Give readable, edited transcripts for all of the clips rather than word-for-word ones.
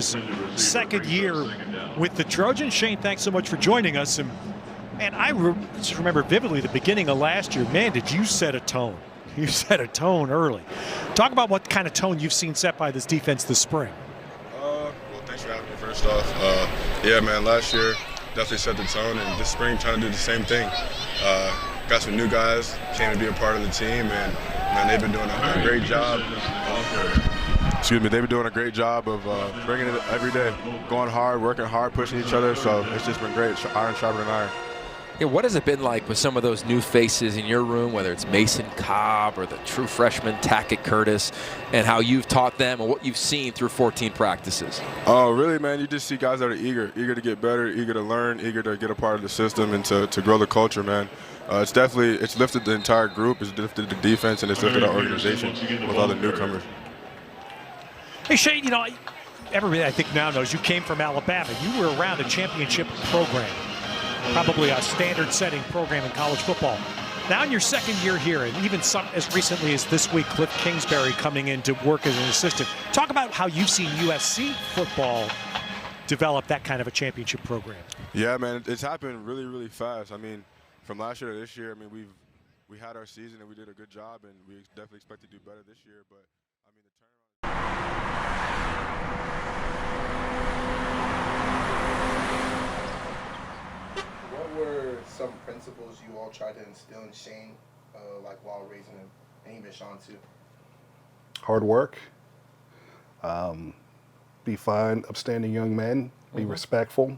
Second year with the Trojan. Shane, thanks so much for joining us. And man, I just remember vividly the beginning of last year. Man, did you set a tone? You set a tone early. Talk about what kind of tone you've seen set by this defense this spring. Well, thanks for having me first off. Yeah, man, last year definitely set the tone, and this spring trying to do the same thing. Got some new guys, came to be a part of the team, and man, they've been doing a great job. They've been doing a great job of bringing it every day, going hard, working hard, pushing each other. So it's just been great, iron sharpening iron. Yeah, what has it been like with some of those new faces in your room, whether it's Mason Cobb or the true freshman Tackett Curtis, and how you've taught them and what you've seen through 14 practices? Oh, really, man, you just see guys that are eager to get better, eager to learn, eager to get a part of the system and to grow the culture, man. It's lifted the entire group, it's lifted the defense, and it's lifted our organization with all the newcomers. Hey, Shane, you know, everybody I think now knows you came from Alabama. You were around a championship program, probably a standard-setting program in college football. Now in your second year here, and even as recently as this week, Cliff Kingsbury coming in to work as an assistant. Talk about how you've seen USC football develop that kind of a championship program. Yeah, man, it's happened really, really fast. I mean, from last year to this year, I mean, we had our season and we did a good job, and we definitely expect to do better this year. But I mean, the turnaround. What were some principles you all tried to instill in Shane, like while raising him, and even Sean too? Hard work. Be fine, upstanding young men. Be respectful.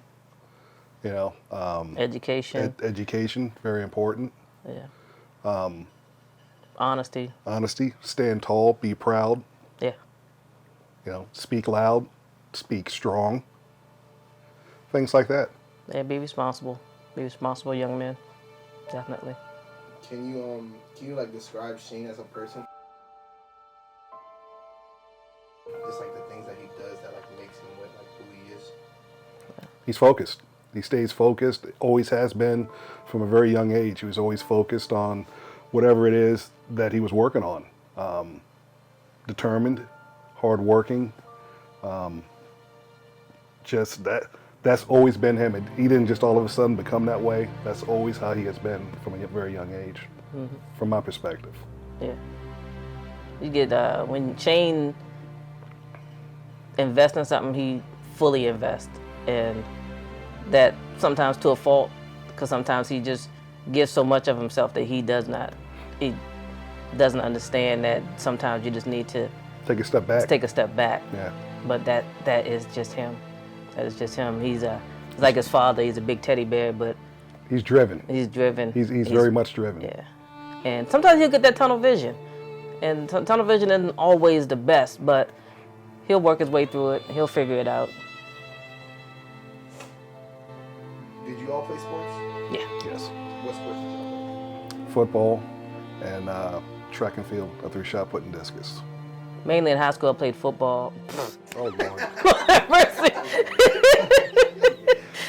You know. Education. Education, very important. Yeah. Honesty. Honesty. Stand tall. Be proud. Yeah. You know, speak loud. Speak strong. Things like that. Yeah, be responsible. Be responsible young men. Definitely. Can you like describe Shane as a person? Just like the things that he does that like makes him what like who he is. He's focused. He stays focused. Always has been from a very young age. He was always focused on whatever it is that he was working on. Determined, hardworking. Just that's always been him. He didn't just all of a sudden become that way. That's always how he has been from a very young age, from my perspective. Yeah. You get, when Shane invests in something, he fully invests. And that sometimes to a fault, because sometimes he just gives so much of himself that he doesn't understand that sometimes you just need to take a step back. Take a step back. Yeah. But that is just him. That is just him. He's like his father. He's a big teddy bear, but he's driven. He's driven. He's very much driven. Yeah. And sometimes he'll get that tunnel vision. And tunnel vision isn't always the best, but he'll work his way through it. He'll figure it out. Did you all play sports? Yeah. Yes. What sports did you all play? Football and track and field. I threw shot put and discus. Mainly in high school, I played football. Oh, Lord.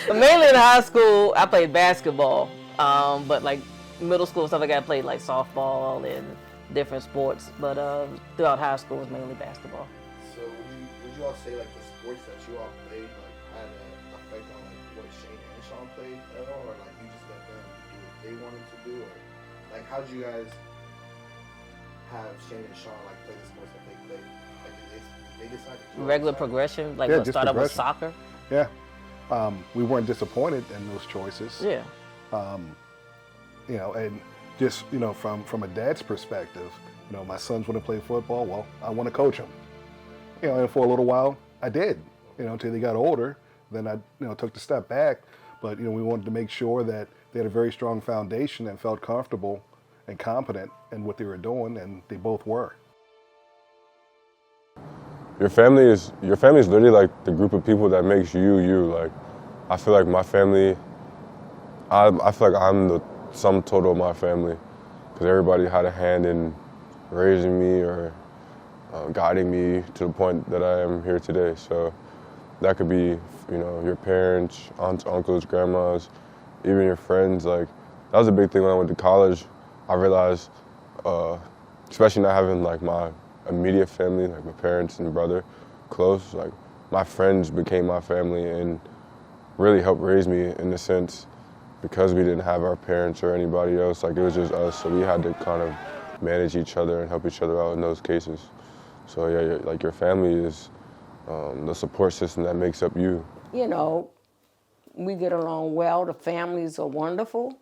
Mainly in high school, I played basketball. But like middle school and stuff like that, I played like softball and different sports. But throughout high school, it was mainly basketball. So would you all say like the sports that you all played like had an effect on like what Shane and Sean played at all, or like you just let them do what they wanted to do, or like how did you guys have Shane and Sean like play the sports that they played? Like did they decide to regular progression, like yeah, start out with soccer. Yeah. We weren't disappointed in those choices. Yeah. You know, and just, you know, from a dad's perspective, you know, my sons want to play football. Well, I want to coach them. You know, and for a little while, I did. You know, until they got older. Then I, you know, took the step back. But, you know, we wanted to make sure that they had a very strong foundation and felt comfortable and competent in what they were doing, and they both were. Your family is literally like the group of people that makes you you. Like, I feel like my family, I feel like I'm the sum total of my family, because everybody had a hand in raising me or guiding me to the point that I am here today. So that could be, you know, your parents, aunts, uncles, grandmas, even your friends. Like, that was a big thing when I went to college. I realized, especially not having like my immediate family, like my parents and brother, close, like my friends became my family and really helped raise me in a sense because we didn't have our parents or anybody else. Like, it was just us, so we had to kind of manage each other and help each other out in those cases. So yeah, like your family is the support system that makes up you. You know, we get along well. The families are wonderful.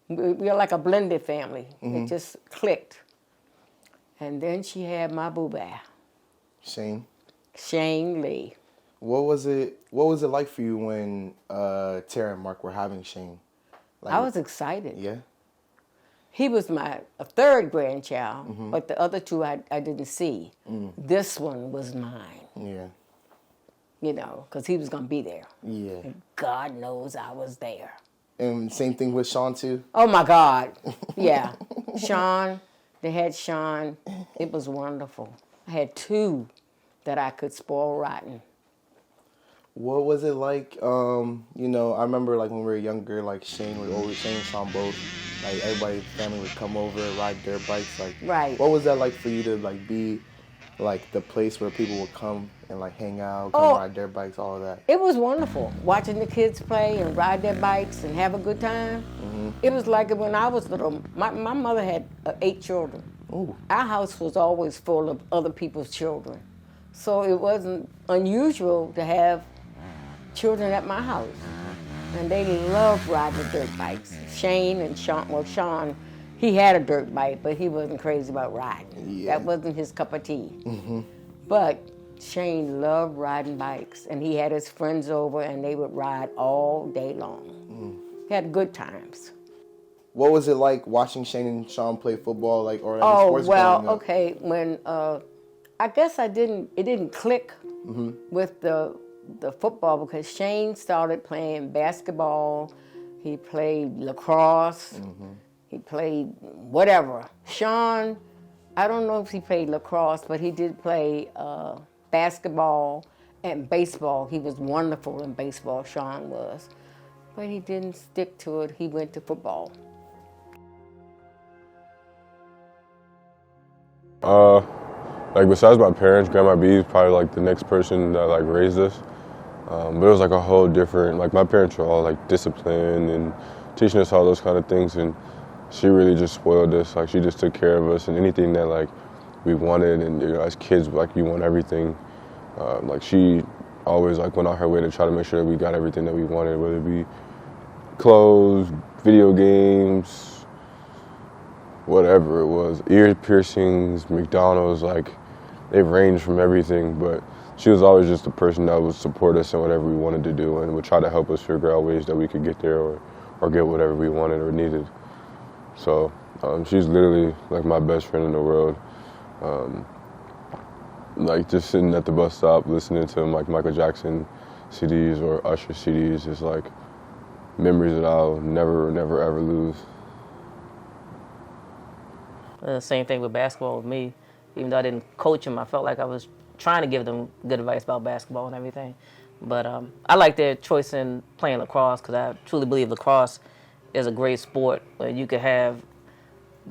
We're like a blended family. It just clicked. And then she had my boo-bah, Shane, Shane Lee. what was it like for you when Tara and Mark were having Shane? Like, I was excited. Yeah. He was my third grandchild, but the other two I didn't see. This one was mine, Yeah. you know, because he was going to be there. Yeah. And God knows I was there. And same thing with Sean too? Oh, my God. Yeah. Sean, they had Sean. It was wonderful. I had two that I could spoil rotten. What was it like? You know, I remember like when we were younger, like Shane and Sean both, like everybody's family would come over, ride their bikes. Like, Right. What was that like for you to like be like the place where people would come and like hang out, come ride their bikes, all of that? It was wonderful watching the kids play and ride their bikes and have a good time. It was like when I was little. My mother had 8 children. Ooh. Our house was always full of other people's children, so it wasn't unusual to have children at my house, and they loved riding dirt bikes. Shane and Sean. Well, Sean, he had a dirt bike, but he wasn't crazy about riding. Yeah. That wasn't his cup of tea. But Shane loved riding bikes, and he had his friends over, and they would ride all day long. He had good times. What was it like watching Shane and Sean play football, like, or any Oh, sports well, growing up? okay. When I guess it didn't click with the football because Shane started playing basketball. He played lacrosse. He played whatever. Sean, I don't know if he played lacrosse, but he did play basketball and baseball. He was wonderful in baseball, Sean was. But he didn't stick to it. He went to football. Like besides my parents, Grandma B is probably like the next person that like raised us. But it was like a whole different, like my parents were all like disciplined and teaching us all those kind of things, and she really just spoiled us. Like she just took care of us, and anything that like we wanted, and you know, as kids, like we want everything. Like she always like went out her way to try to make sure that we got everything that we wanted, whether it be clothes, video games, whatever it was, ear piercings, McDonald's, like it ranged from everything, but she was always just the person that would support us in whatever we wanted to do and would try to help us figure out ways that we could get there or get whatever we wanted or needed. So she's literally like my best friend in the world. Like just sitting at the bus stop listening to like Michael Jackson CDs or Usher CDs is like memories that I'll never ever lose. Same thing with basketball with me. Even though I didn't coach them, I felt like I was trying to give them good advice about basketball and everything. But I like their choice in playing lacrosse because I truly believe lacrosse is a great sport where you could have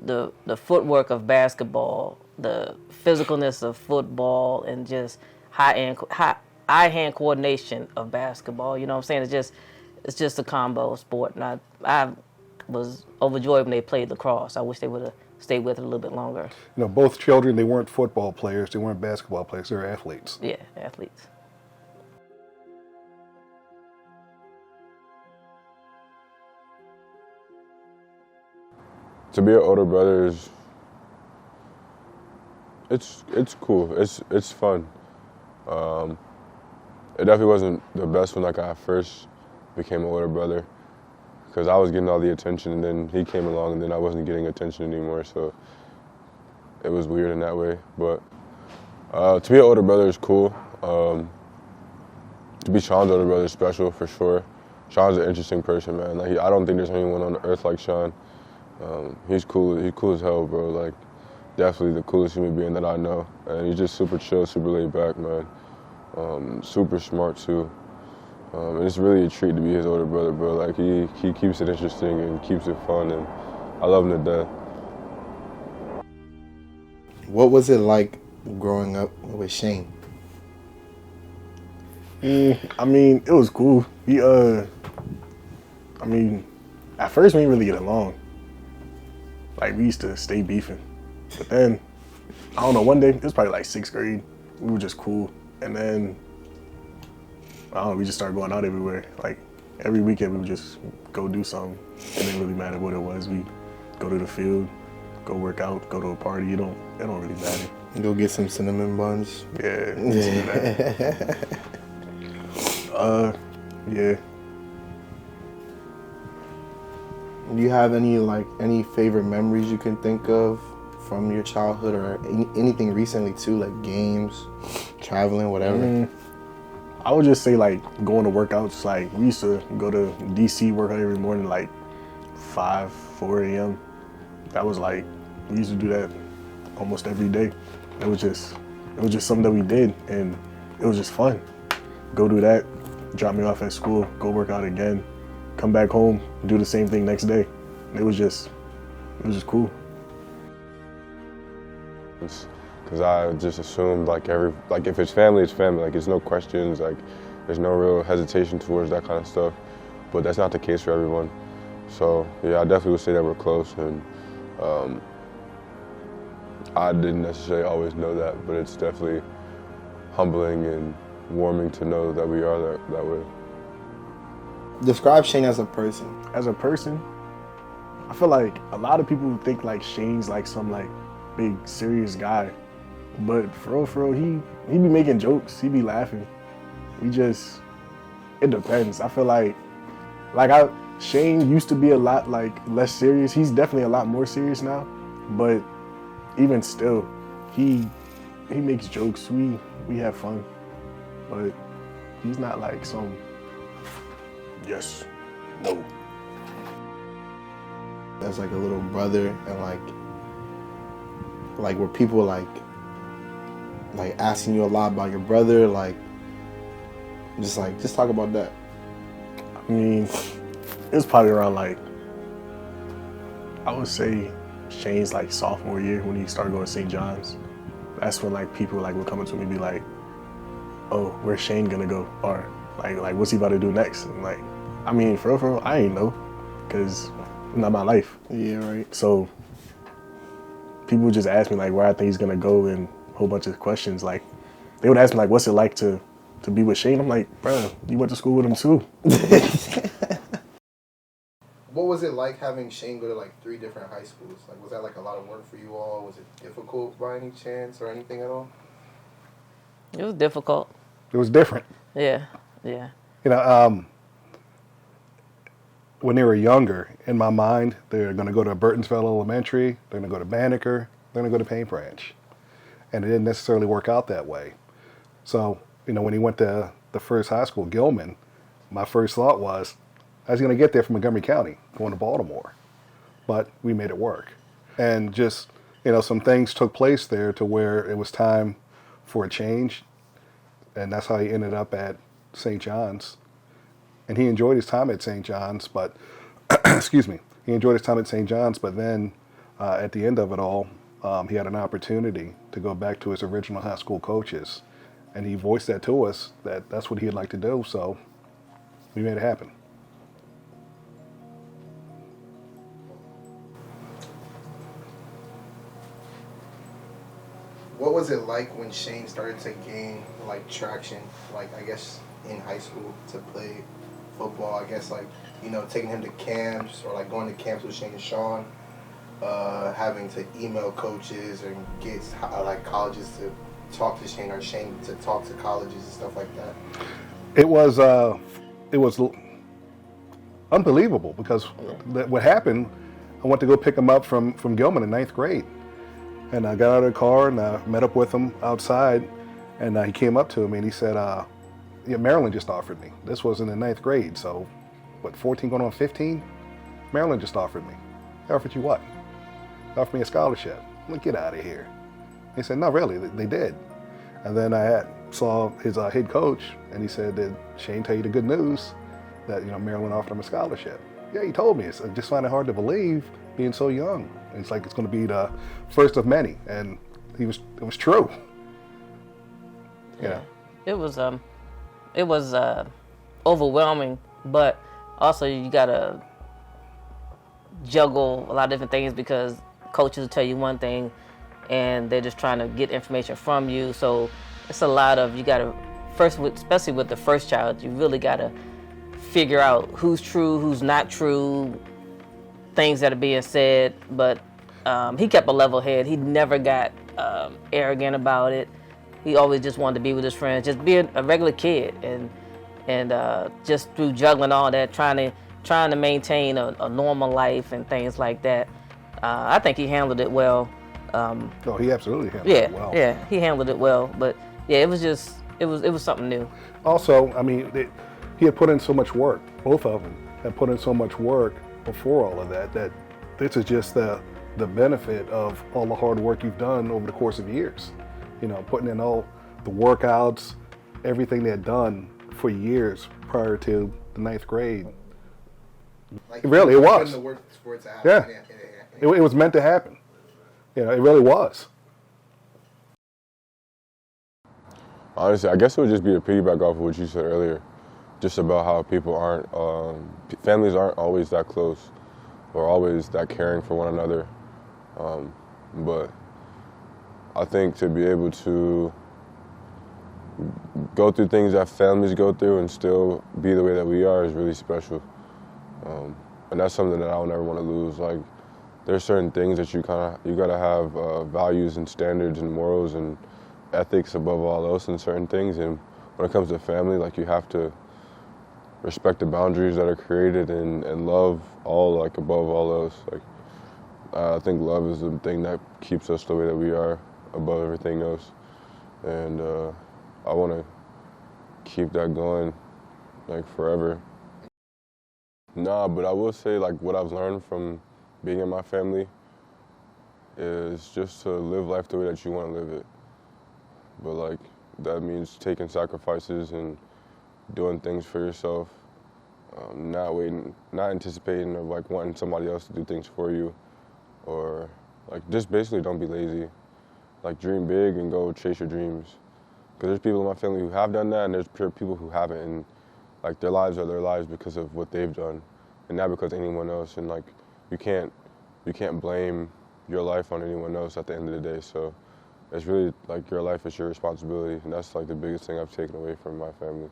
the footwork of basketball, the physicalness of football, and just eye-hand coordination of basketball. You know what I'm saying? It's just a combo sport, and I was overjoyed when they played lacrosse. I wish they would have stayed with it a little bit longer. You know, both children, they weren't football players, they weren't basketball players, they were athletes. Yeah, athletes. To be an older brother is, it's cool. It's fun. It definitely wasn't the best when like I first became an older brother, because I was getting all the attention, and then he came along, and then I wasn't getting attention anymore. So it was weird in that way. But to be an older brother is cool. To be Sean's older brother is special for sure. Sean's an interesting person, man. Like I don't think there's anyone on earth like Sean. He's cool. He's cool as hell, bro. Like definitely the coolest human being that I know. And he's just super chill, super laid back, man. Super smart too. And it's really a treat to be his older brother, bro. Like he keeps it interesting and keeps it fun, and I love him to death. What was it like growing up with Shane? I mean, it was cool. I mean, at first we didn't really get along. Like, we used to stay beefing. But then, I don't know, one day, it was probably like 6th grade, we were just cool. And then, I don't know, we just started going out everywhere. Like, every weekend we would just go do something. It didn't really matter what it was. We go to the field, go work out, go to a party. It don't really matter. Go get some cinnamon buns. Yeah. Yeah. Do you have any favorite memories you can think of from your childhood or anything recently too, like games, traveling, whatever? I would just say like going to workouts. Like we used to go to DC workout every morning, like 4 a.m. That was like, we used to do that almost every day. It was just something that we did, and it was just fun. Go do that, drop me off at school, go work out again, come back home, do the same thing next day. It was just cool. Because I just assumed like if it's family, it's family. Like there's no questions, like there's no real hesitation towards that kind of stuff. But that's not the case for everyone. So yeah, I definitely would say that we're close, and I didn't necessarily always know that, but it's definitely humbling and warming to know that we are that way. Describe Shane as a person. As a person, I feel like a lot of people think like Shane's like some like big serious guy, but for real, he be making jokes, he be laughing. It depends. I feel like Shane used to be a lot like less serious. He's definitely a lot more serious now, but even still, he makes jokes. We have fun, but he's not like some yes, no. As like a little brother, and like were people like asking you a lot about your brother, just talk about that. I mean, it was probably around like, I would say Shane's like sophomore year when he started going to St. John's. That's when like people like would come up to me and be like, oh, where's Shane gonna go? Or like what's he about to do next? And like, I mean, for real, I ain't know, cause it's not my life. Yeah, right. So people would just ask me like where I think he's gonna go, and a whole bunch of questions. Like they would ask me like, what's it like to be with Shane? I'm like, bruh, you went to school with him too. What was it like having Shane go to like 3 different high schools? Like, was that like a lot of work for you all? Was it difficult by any chance or anything at all? It was difficult. It was different. Yeah. You know, when they were younger, in my mind, they're going to go to Burtonsville Elementary, they're going to go to Banneker, they're going to go to Paint Branch. And it didn't necessarily work out that way. So, you know, when he went to the first high school, Gilman, my first thought was, I was going to get there from Montgomery County, going to Baltimore. But we made it work. And just, you know, some things took place there to where it was time for a change. And that's how he ended up at St. John's. And he enjoyed his time at St. John's, but, excuse me, he enjoyed his time at St. John's, but then at the end of it all, he had an opportunity to go back to his original high school coaches. And he voiced that to us, that that's what he'd like to do, so we made it happen. What was it like when Shane started to gain like traction, like I guess in high school to play football? I guess like, you know, taking him to camps or like going to camps with Shane and Sean, having to email coaches and get like colleges to talk to Shane or Shane to talk to colleges and stuff like that. It was unbelievable because what happened, I went to go pick him up from Gilman in 9th grade. And I got out of the car and I met up with him outside, and he came up to me and he said, yeah, Maryland just offered me. This was in the 9th grade, so what, 14 going on 15? Maryland just offered me. They offered you what? They offered me a scholarship. I'm like, get out of here. He said, no, really, they did. And then I saw his head coach, and he said, did Shane tell you the good news that, you know, Maryland offered him a scholarship? Yeah, he told me. It's just find it hard to believe being so young. It's like it's going to be the first of many, and it was true. Yeah. It was it was overwhelming, but also you gotta juggle a lot of different things because coaches will tell you one thing and they're just trying to get information from you. So it's a lot of, you gotta, especially with the first child, you really gotta figure out who's true, who's not true, things that are being said. But he kept a level head. He never got arrogant about it. He always just wanted to be with his friends, just being a regular kid, and just through juggling all that, trying to maintain a normal life and things like that. I think he handled it well. No, he absolutely handled it well. Yeah, he handled it well. But yeah, it was something new. Also, I mean, he had put in so much work. Both of them had put in so much work before all of that, that this is just the benefit of all the hard work you've done over the course of years. You know, putting in all the workouts, everything they had done for years prior to the 9th grade. Like, It was. putting the work for it to happen. Yeah. It was meant to happen. You know, it really was. Honestly, I guess it would just be a piggyback off of what you said earlier, just about how people aren't, families aren't always that close or always that caring for one another. But I think to be able to go through things that families go through and still be the way that we are is really special. And that's something that I'll never want to lose. Like, there's certain things that you gotta have values and standards and morals and ethics above all else in certain things. And when it comes to family, like, you have to respect the boundaries that are created and love all, like, above all else. Like, I think love is the thing that keeps us the way that we are above everything else. And I want to keep that going, like, forever. Nah, but I will say, like, what I've learned from being in my family is just to live life the way that you want to live it. But, like, that means taking sacrifices and doing things for yourself, not anticipating of, like, wanting somebody else to do things for you, or, like, just basically don't be lazy. Like, dream big and go chase your dreams. Because there's people in my family who have done that, and there's people who haven't, and, like, their lives are their lives because of what they've done, and not because of anyone else. And, like, you can't blame your life on anyone else at the end of the day. So it's really, like, your life is your responsibility, and that's, like, the biggest thing I've taken away from my family.